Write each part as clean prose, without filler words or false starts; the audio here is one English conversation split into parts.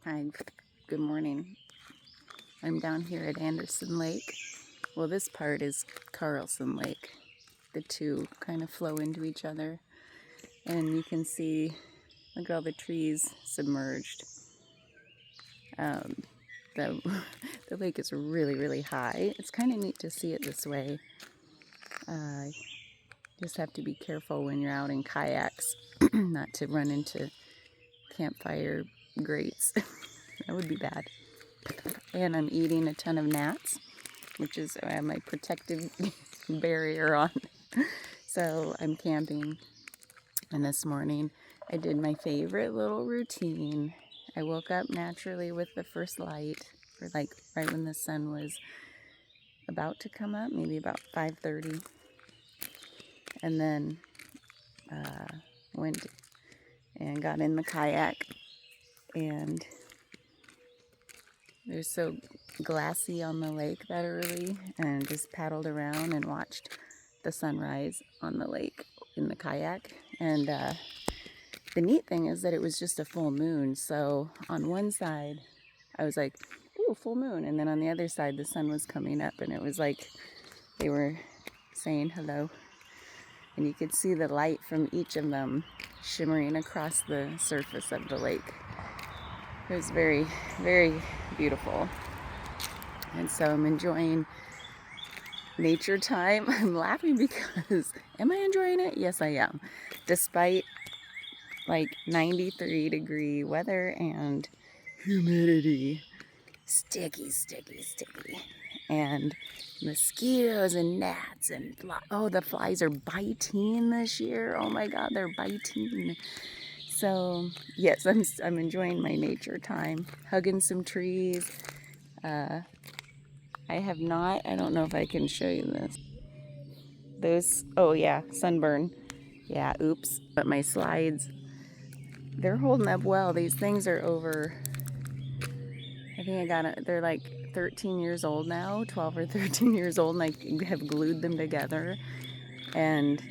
Hi, good morning. I'm down here at Anderson Lake. Well, this part is Carlson Lake. The two kind of flow into each other. And you can see, look at all the trees submerged. The, the lake is really, really high. It's kind of neat to see it this way. Just have to be careful when you're out in kayaks not to run into campfire grates. That would be bad. And I'm eating a ton of gnats, which is my protective barrier on. So I'm camping, and this morning I did my favorite little routine. I woke up naturally with the first light, or like right when the sun was about to come up, maybe about 5:30, and then went and got in the kayak, and it was so glassy on the lake that early, and just paddled around and watched the sunrise on the lake in the kayak. And the neat thing is that it was just a full moon, so on one side I was like, ooh, full moon, and then on the other side the sun was coming up, and it was like they were saying hello, and you could see the light from each of them shimmering across the surface of the lake. It was very, very beautiful. And so I'm enjoying nature time. I'm laughing because, am I enjoying it? Yes, I am. Despite like 93-degree weather and humidity. Sticky, sticky, sticky. And mosquitoes and gnats and oh, the flies are biting this year. Oh my God, they're biting. So yes, I'm enjoying my nature time, hugging some trees. I have not, I don't know if I can show you this. Those, oh yeah, sunburn. Yeah, oops. But my slides, they're holding up well. These things are over, I think they're like 13 years old now, 12 or 13 years old, and I have glued them together. And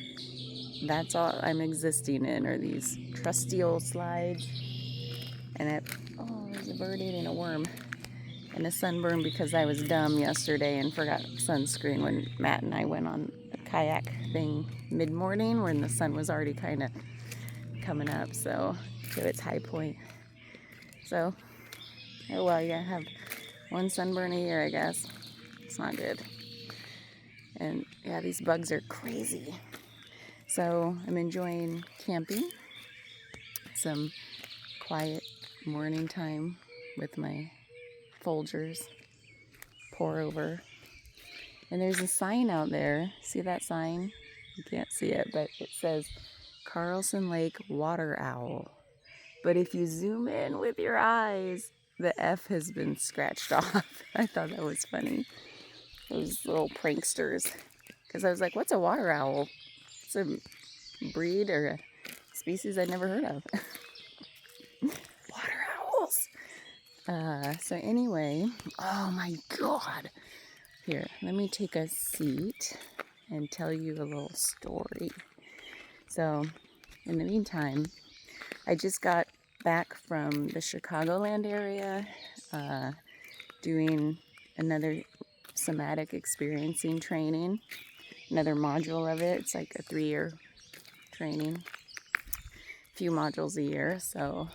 that's all I'm existing in are these trusty old slides. And oh, there's a bird eating a worm. And a sunburn because I was dumb yesterday and forgot sunscreen when Matt and I went on the kayak thing mid-morning when the sun was already kind of coming up, so to its high point. So, oh well, you gotta have one sunburn a year, I guess. It's not good. And yeah, these bugs are crazy. So I'm enjoying camping. Some quiet morning time with my Folgers, pour over. And there's a sign out there. See that sign? You can't see it, but it says Carlson Lake Water Owl. But if you zoom in with your eyes, the F has been scratched off. I thought that was funny. Those little pranksters. Because I was like, what's a water owl? It's a breed or a species I'd never heard of. Water owls. So anyway, oh my God. Here, let me take a seat and tell you a little story. So, in the meantime, I just got back from the Chicagoland area, doing another somatic experiencing training, another module of it. It's like a 3-year training, a few modules a year. So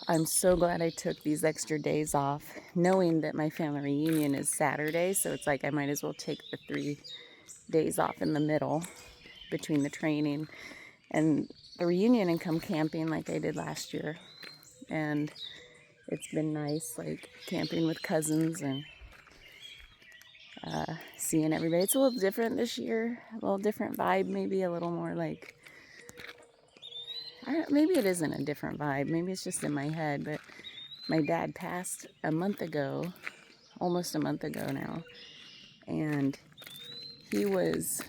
I'm so glad I took these extra days off, knowing that my family reunion is Saturday. So it's like I might as well take the 3 days off in the middle between the training and the reunion and come camping like I did last year. And it's been nice, like camping with cousins and seeing everybody. It's a little different this year, a little different vibe, maybe a little more like, maybe it isn't a different vibe, maybe it's just in my head, but my dad passed a month ago, almost a month ago now, and he was,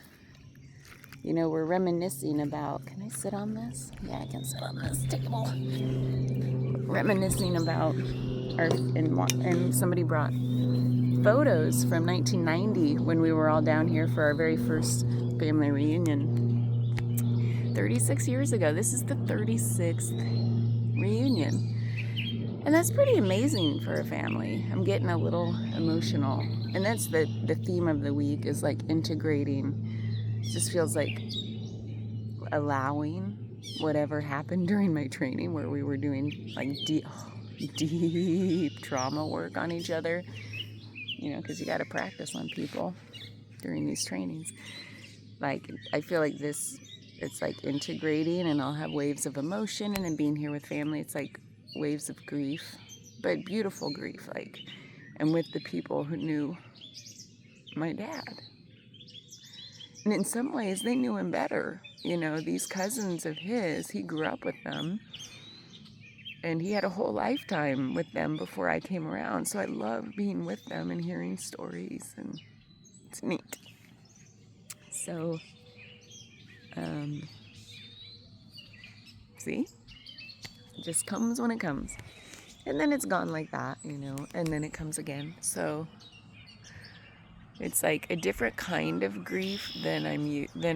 we're reminiscing about, can I sit on this? Yeah, I can sit on this table. Reminiscing about and somebody brought photos from 1990 when we were all down here for our very first family reunion. 36 years ago. This is the 36th reunion. And that's pretty amazing for a family. I'm getting a little emotional. And that's the theme of the week, is like integrating. It just feels like allowing whatever happened during my training, where we were doing like deep trauma work on each other, you know, because you got to practice on people during these trainings. Like, I feel like this, it's like integrating, and I'll have waves of emotion, and then being here with family, it's like waves of grief, but beautiful grief. Like, I'm with the people who knew my dad. And in some ways, they knew him better. You know, these cousins of his, he grew up with them. And he had a whole lifetime with them before I came around. So I love being with them and hearing stories. And it's neat. So, see? It just comes when it comes. And then it's gone like that, you know. And then it comes again. So it's like a different kind of grief than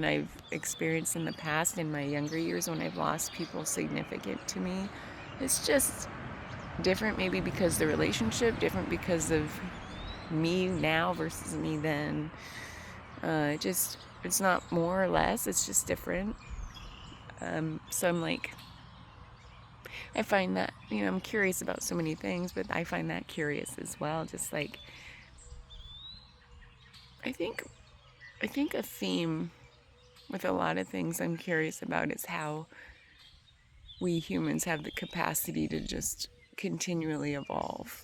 I've experienced in the past, in my younger years, when I've lost people significant to me. It's just different, maybe because the relationship, different because of me now versus me then. It's not more or less, it's just different. So I'm like, I find that, you know, I'm curious about so many things, but I find that curious as well. Just like, I think a theme with a lot of things I'm curious about is how we humans have the capacity to just continually evolve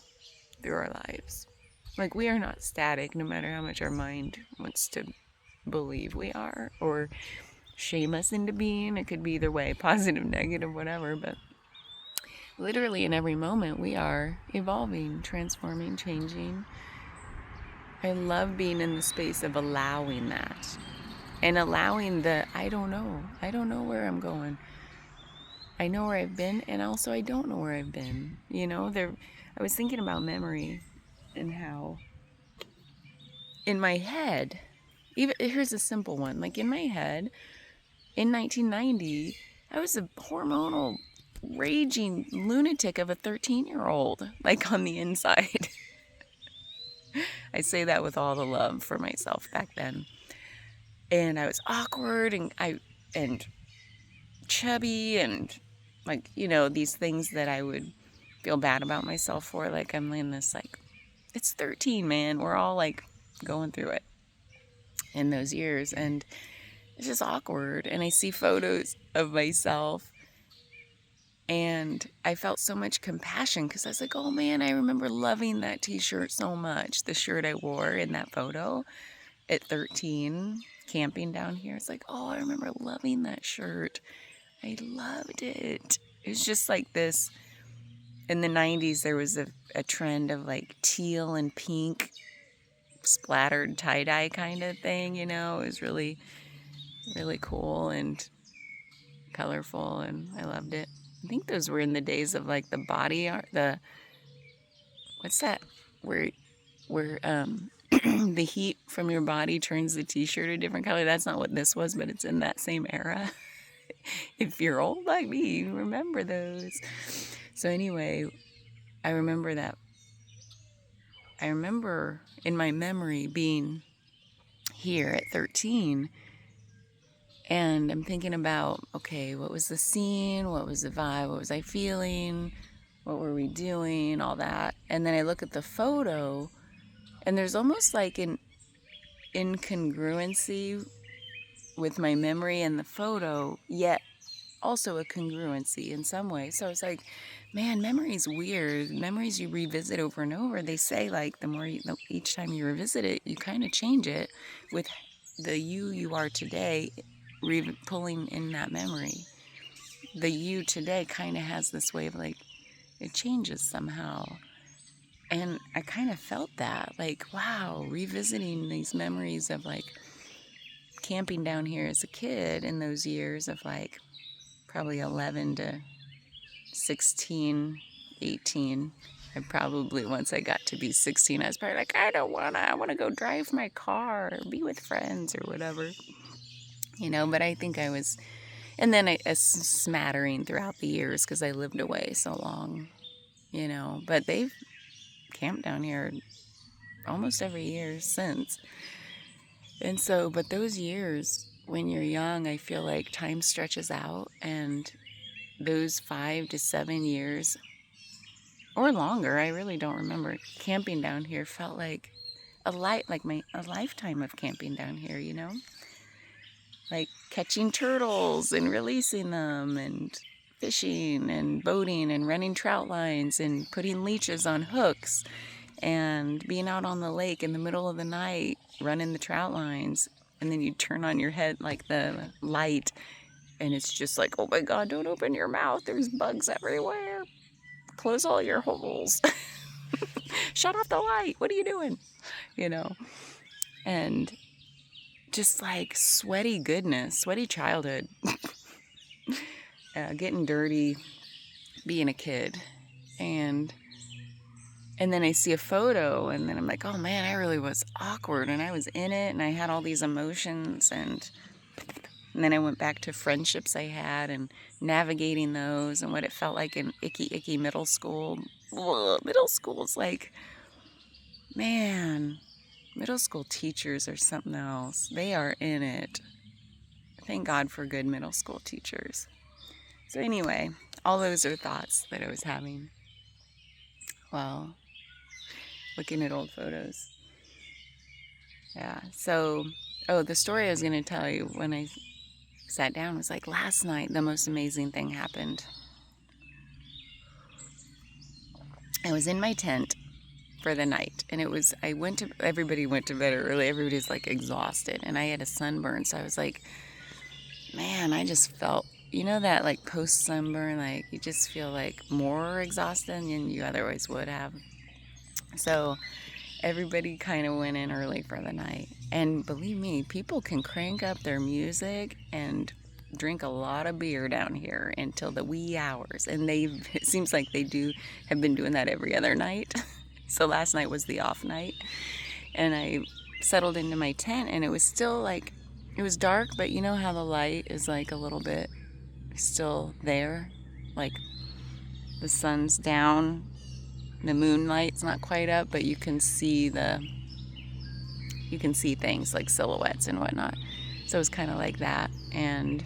through our lives. Like, we are not static, no matter how much our mind wants to believe we are, or shame us into being. It could be either way, positive, negative, whatever, but literally in every moment we are evolving, transforming, changing. I love being in the space of allowing that, and allowing the I don't know where I'm going. I know where I've been, and also I don't know where I've been. You know, I was thinking about memory and how in my head, even here's a simple one, like in my head, in 1990, I was a hormonal, raging lunatic of a 13-year-old, like on the inside. I say that with all the love for myself back then. And I was awkward and chubby and, like, you know, these things that I would feel bad about myself for. Like, I'm in this, like, it's 13, man. We're all like going through it in those years, and it's just awkward. And I see photos of myself, and I felt so much compassion, because I was like, oh man, I remember loving that t-shirt so much. The shirt I wore in that photo at 13, camping down here. It's like, oh, I remember loving that shirt. I loved it. It was just like this. In the 90s, there was a trend of like teal and pink splattered tie-dye kind of thing, you know. It was really, really cool and colorful, and I loved it. I think those were in the days of like the body art, what's that, where the heat from your body turns the t-shirt a different color. That's not what this was, but it's in that same era. If you're old like me, you remember those. So anyway, I remember that. I remember in my memory being here at 13, and I'm thinking about, okay, what was the scene? What was the vibe? What was I feeling? What were we doing? All that. And then I look at the photo, and there's almost like an incongruency with my memory and the photo, yet also a congruency in some way. So it's like, man, memory's weird. Memories you revisit over and over. They say, like, the more each time you revisit it, you kind of change it with the you are today, pulling in that memory. The you today kind of has this way of like, it changes somehow. And I kind of felt that, like, wow, revisiting these memories of like camping down here as a kid in those years of like probably 11 to 16, 18. I probably, once I got to be 16, I was probably like, I want to go drive my car or be with friends or whatever, you know. But I think I was, and then a smattering throughout the years because I lived away so long. you know, but they've camped down here almost every year since. And so, but those years when you're young, I feel like time stretches out, and those 5 to 7 years or longer, I really don't remember, camping down here felt like a lifetime of camping down here, you know? Like catching turtles and releasing them, and fishing and boating and running trout lines and putting leeches on hooks, and being out on the lake in the middle of the night running the trout lines, and then you turn on your head like the light, and it's just like, oh my god, don't open your mouth, there's bugs everywhere, close all your holes. Shut off the light, what are you doing, you know? And just like sweaty goodness, sweaty childhood. Getting dirty, being a kid. And then I see a photo, and then I'm like, oh man, I really was awkward, and I was in it, and I had all these emotions, and then I went back to friendships I had and navigating those, and what it felt like in icky middle school. Ugh, middle school's like, man, middle school teachers are something else. They are in it. Thank God for good middle school teachers. So anyway, all those are thoughts that I was having while looking at old photos. Yeah, so, the story I was going to tell you when I sat down was like, last night the most amazing thing happened. I was in my tent for the night, and everybody went to bed early, everybody's like exhausted, and I had a sunburn, so I was like, man, I just felt, you know, that like post sunburn, like you just feel like more exhausted than you otherwise would have. So everybody kind of went in early for the night, and believe me, people can crank up their music and drink a lot of beer down here until the wee hours, and it seems like they have been doing that every other night. So last night was the off night, and I settled into my tent, and it was still like, it was dark, but you know how the light is like a little bit still there, like the sun's down, the moonlight's not quite up, but you can see things like silhouettes and whatnot. So it was kind of like that, and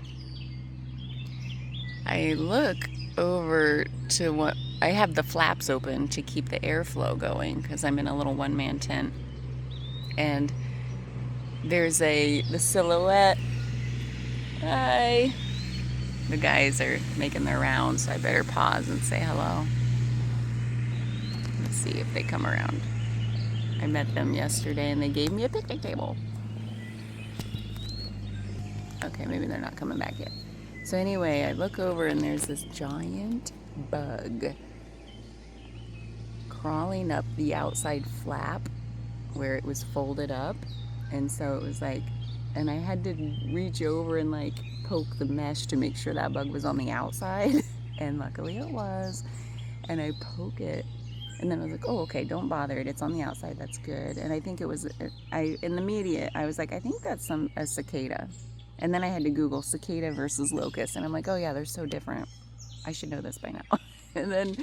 I look over to what I have the flaps open to keep the airflow going, because I'm in a little one-man tent, and there's the silhouette. Hi. The guys are making their rounds, so I better pause and say hello. Let's see if they come around. I met them yesterday, and they gave me a picnic table. Okay, maybe they're not coming back yet. So anyway, I look over, and there's this giant bug crawling up the outside flap where it was folded up. And so it was like, and I had to reach over and like poke the mesh to make sure that bug was on the outside. And luckily it was. And I poke it, and then I was like, oh, okay, don't bother it, it's on the outside, that's good. And I think it was, in the media, I was like, I think that's a cicada. And then I had to Google cicada versus locust, and I'm like, oh yeah, they're so different. I should know this by now. And then,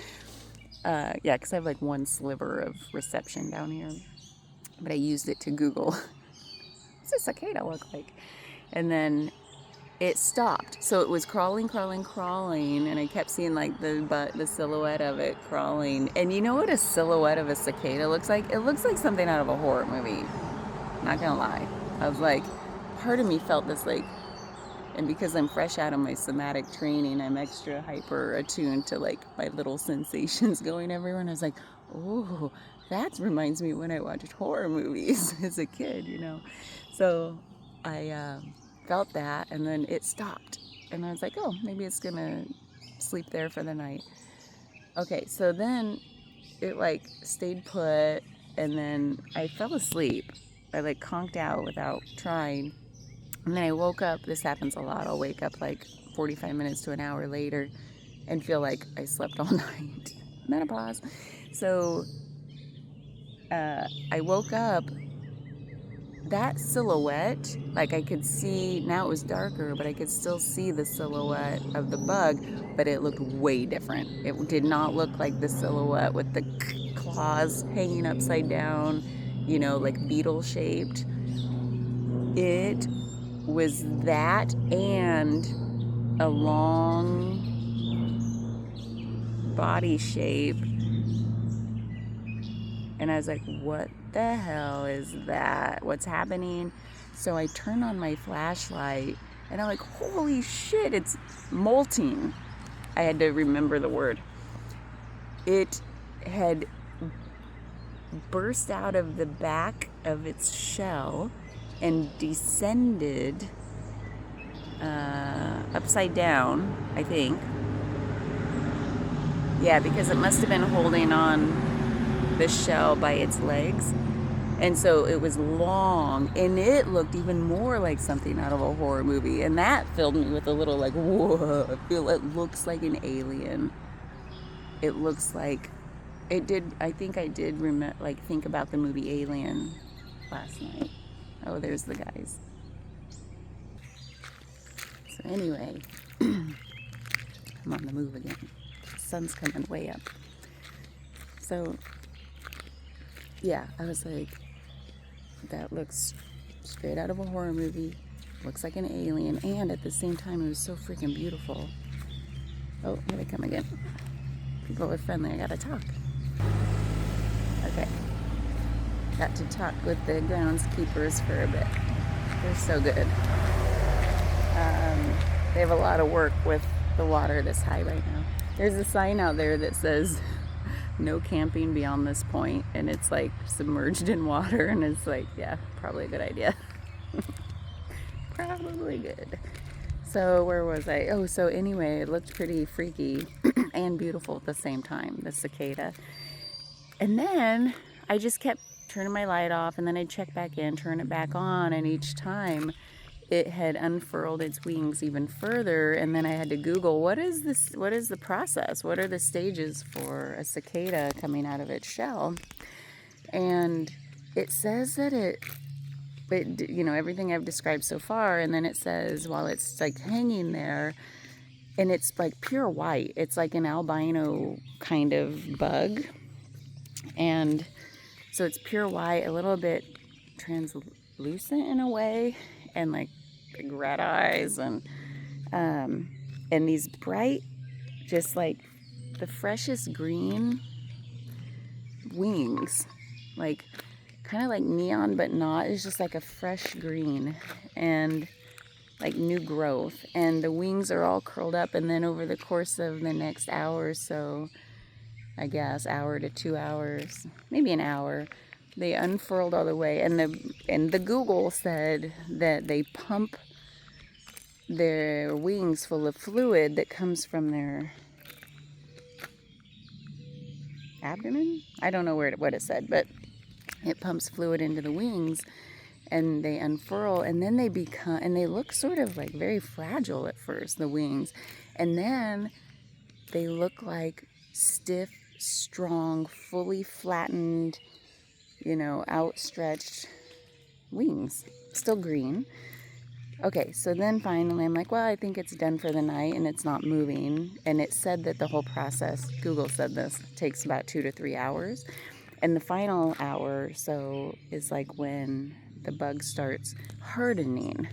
yeah, because I have like one sliver of reception down here, but I used it to Google, what's a cicada look like? And then it stopped. So it was crawling, and I kept seeing like the silhouette of it crawling. And you know what a silhouette of a cicada looks like? It looks like something out of a horror movie. Not gonna lie. I was like, part of me felt this like, and because I'm fresh out of my somatic training, I'm extra hyper attuned to like my little sensations going everywhere. And I was like, oh, that reminds me when I watched horror movies as a kid, you know? So I felt that, and then it stopped. And I was like, oh, maybe it's gonna sleep there for the night. Okay, so then it like stayed put, and then I fell asleep. I like conked out without trying. And then I woke up. This happens a lot. I'll wake up like 45 minutes to an hour later and feel like I slept all night. Menopause. So I woke up, that silhouette, like I could see, now it was darker, but I could still see the silhouette of the bug, but it looked way different. It did not look like the silhouette with the claws hanging upside down, you know, like beetle shaped. It was that and a long body shape. And I was like, what the hell is that? What's happening? So I turn on my flashlight and I'm like, holy shit, it's molting. I had to remember the word. It had burst out of the back of its shell and descended upside down, I think. Yeah, because it must have been holding on the shell by its legs. And so it was long, and it looked even more like something out of a horror movie. And that filled me with a little like, whoa, it looks like an alien. It looks like, it did, I think I did think about the movie Alien last night. Oh, there's the guys. So anyway, I'm on the move again. The sun's coming way up. So yeah, I was like, that looks straight out of a horror movie. Looks like an alien. And at the same time, it was so freaking beautiful. Oh, here they come again. People are friendly. I gotta talk. Okay. Got to talk with the groundskeepers for a bit. They're so good. They have a lot of work with the water this high right now. There's a sign out there that says no camping beyond this point, and it's like submerged in water, and it's like, yeah, probably a good idea. Probably good. So where was I? Oh, so anyway, it looked pretty freaky and beautiful at the same time, the cicada. And then I just kept turning my light off, and then I'd check back in, turn it back on, and each time it had unfurled its wings even further. And then I had to Google, what is the process? What are the stages for a cicada coming out of its shell? And it says that it you know, everything I've described so far, and then it says while it's like hanging there, and it's like pure white, it's like an albino kind of bug, and so it's pure white, a little bit translucent in a way, and like big red eyes, and these bright, just like the freshest green wings, like kind of like neon but not. It's just like a fresh green and like new growth, and the wings are all curled up. And then over the course of the next hour or so, I guess hour to 2 hours, maybe an hour, they unfurled all the way. And the Google said that they pump their wings full of fluid that comes from their abdomen. I don't know what it said, but it pumps fluid into the wings, and they unfurl, and then they look sort of like very fragile at first, the wings, and then they look like stiff, strong, fully flattened, you know, outstretched wings, still green. Okay, so then finally I'm like, well, I think it's done for the night, and it's not moving. And it said that the whole process, Google said this, takes about 2 to 3 hours. And the final hour or so is like when the bug starts hardening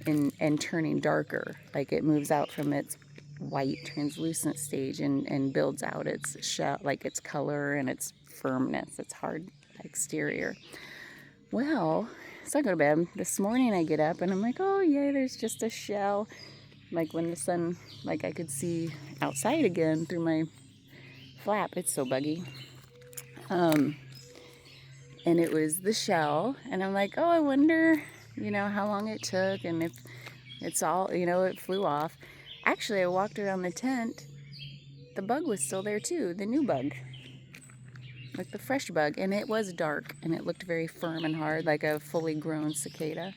and turning darker. Like it moves out from its white translucent stage and builds out its shell, like its color and its firmness, its hard exterior. Well, so I go to bed. This morning I get up and I'm like, oh yay, there's just a shell. Like when the sun, like I could see outside again through my flap. It's so buggy. And it was the shell, and I'm like, oh, I wonder, you know, how long it took, and if it's all, you know, it flew off. Actually, I walked around the tent, the bug was still there too, the new bug, like the fresh bug, and it was dark, and it looked very firm and hard, like a fully grown cicada,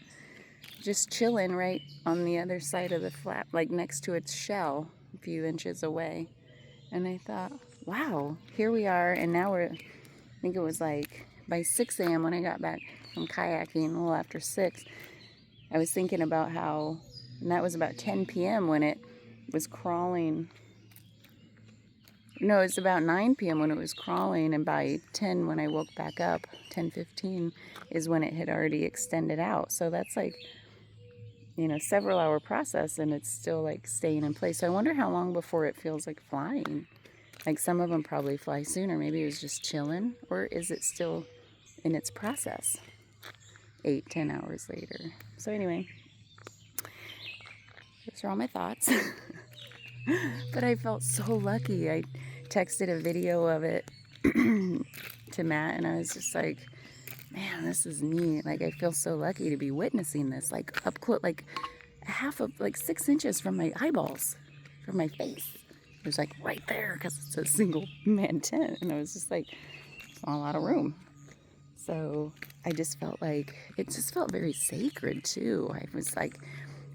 just chilling right on the other side of the flap, like next to its shell, a few inches away. And I thought, wow, here we are, and now I think it was like by 6 a.m. when I got back from kayaking, a little after 6, I was thinking about how, and that was about 10 p.m. when it was crawling. No, it's about 9 p.m. when it was crawling, and by 10 when I woke back up, 10:15 is when it had already extended out. So that's like, several hour process, and it's still like staying in place. So I wonder how long before it feels like flying. Like some of them probably fly sooner. Maybe it was just chilling, or is it still in its process 8-10 hours later? So anyway, those are all my thoughts. But I felt so lucky. I texted a video of it to Matt, and I was just like, man, this is neat. Like, I feel so lucky to be witnessing this, like up close, like half of, like 6 inches from my eyeballs, from my face. It was like right there because it's a single man tent, and I was just like, a lot of room. So I just felt like, it just felt very sacred too. I was like,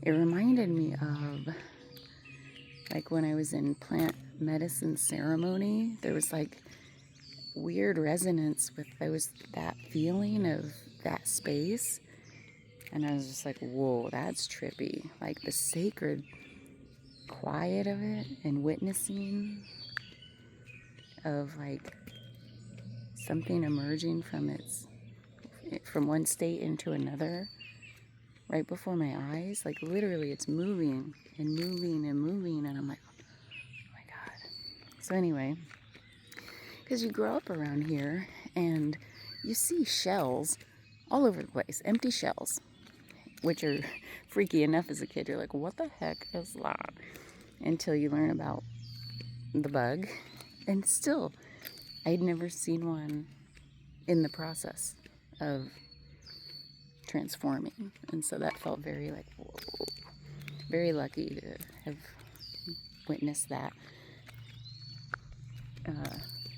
it reminded me of like when I was in plant medicine ceremony, there was like weird resonance with that feeling of that space. And I was just like, whoa, that's trippy. Like the sacred quiet of it and witnessing of like something emerging from one state into another right before my eyes. Like literally it's moving and moving and moving, and I'm like, oh my God. So anyway, because you grow up around here and you see shells all over the place, empty shells, which are freaky enough as a kid. You're like, what the heck is that? Until you learn about the bug. And still, I'd never seen one in the process of transforming. And so that felt very like, whoa, very lucky to have witnessed that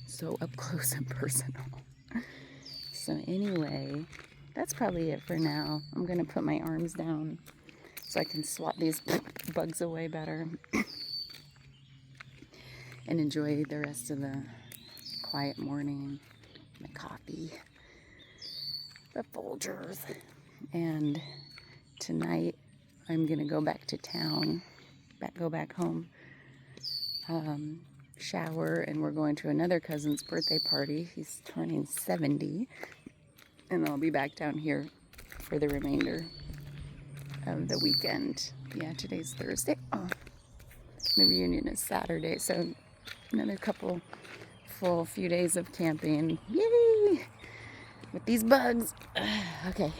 so up close and personal. So anyway, that's probably it for now. I'm going to put my arms down so I can swat these bugs away better and enjoy the rest of the quiet morning, my coffee, the Folgers. And tonight I'm going to go back to town, go back home, shower, and we're going to another cousin's birthday party. He's turning 70, and I'll be back down here for the remainder of the weekend. Yeah, today's Thursday. Oh, the reunion is Saturday, so another few days of camping. Yay! With these bugs. Okay.